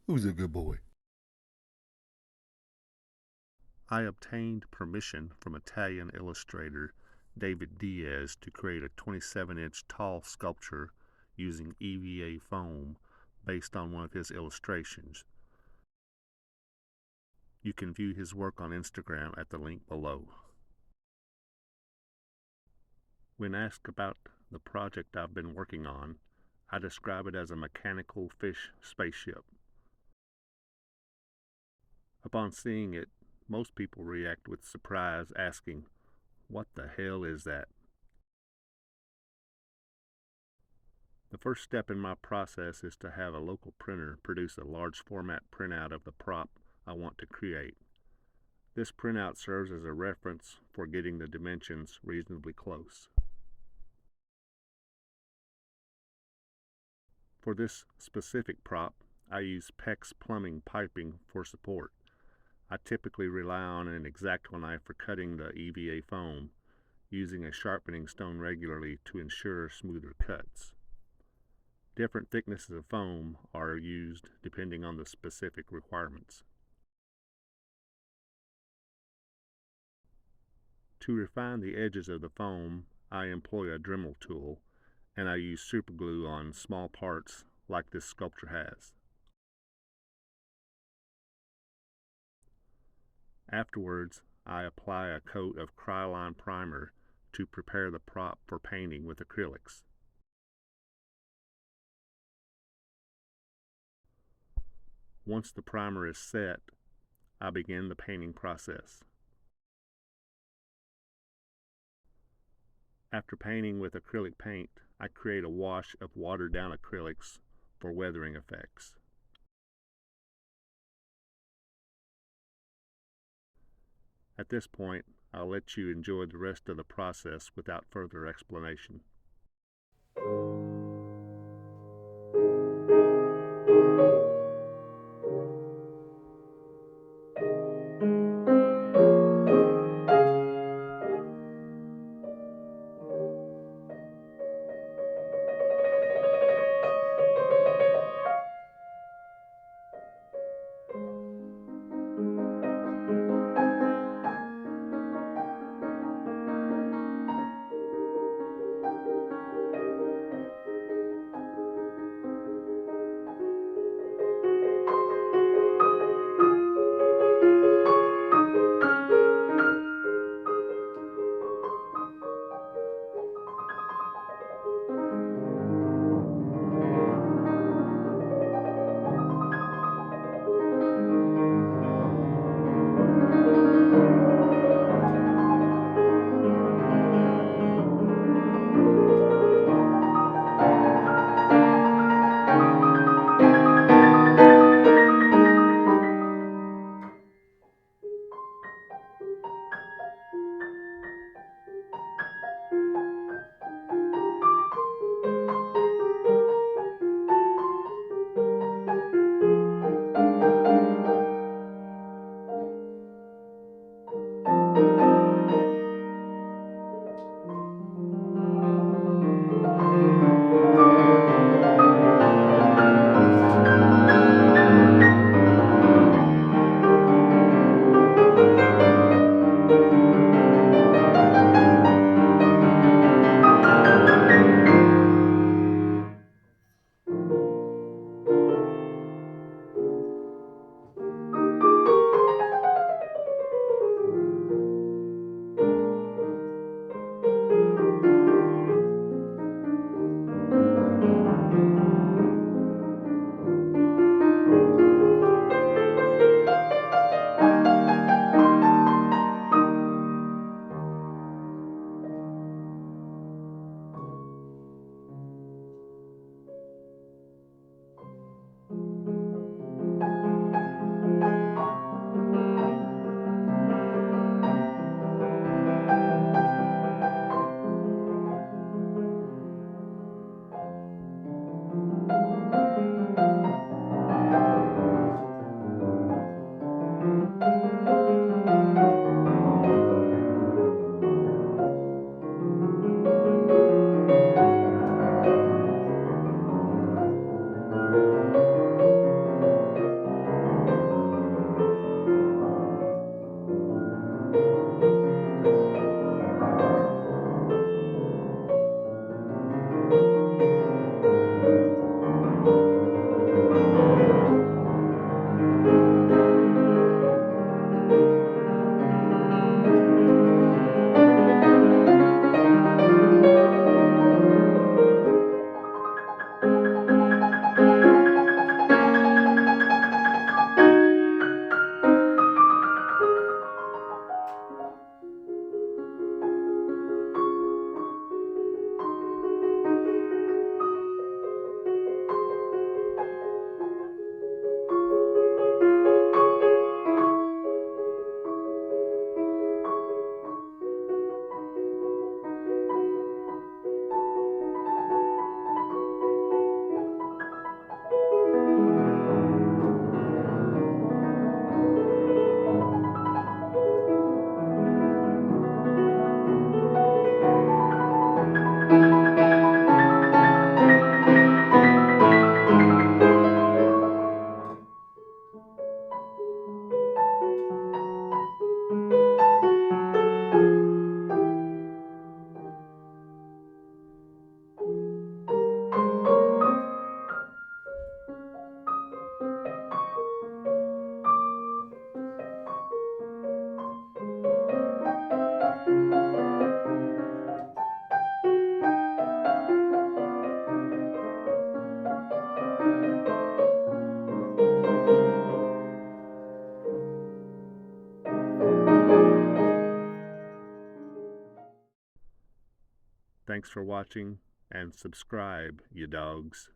Who's a good boy? I obtained permission from Italian illustrator David Diaz to create a 27-inch tall sculpture using EVA foam based on one of his illustrations. You can view his work on Instagram at the link below. When asked about the project I've been working on, I describe it as a mechanical fish spaceship. Upon seeing it, most people react with surprise, asking, "What the hell is that?" The first step in my process is to have a local printer produce a large format printout of the prop I want to create. This printout serves as a reference for getting the dimensions reasonably close. For this specific prop, I use PEX plumbing piping for support. I typically rely on an X-Acto knife for cutting the EVA foam, using a sharpening stone regularly to ensure smoother cuts. Different thicknesses of foam are used depending on the specific requirements. To refine the edges of the foam, I employ a Dremel tool, and I use super glue on small parts like this sculpture has. Afterwards, I apply a coat of Krylon primer to prepare the prop for painting with acrylics. Once the primer is set, I begin the painting process. After painting with acrylic paint, I create a wash of watered down acrylics for weathering effects. At this point, I'll let you enjoy the rest of the process without further explanation. Thanks for watching, and subscribe, you dogs.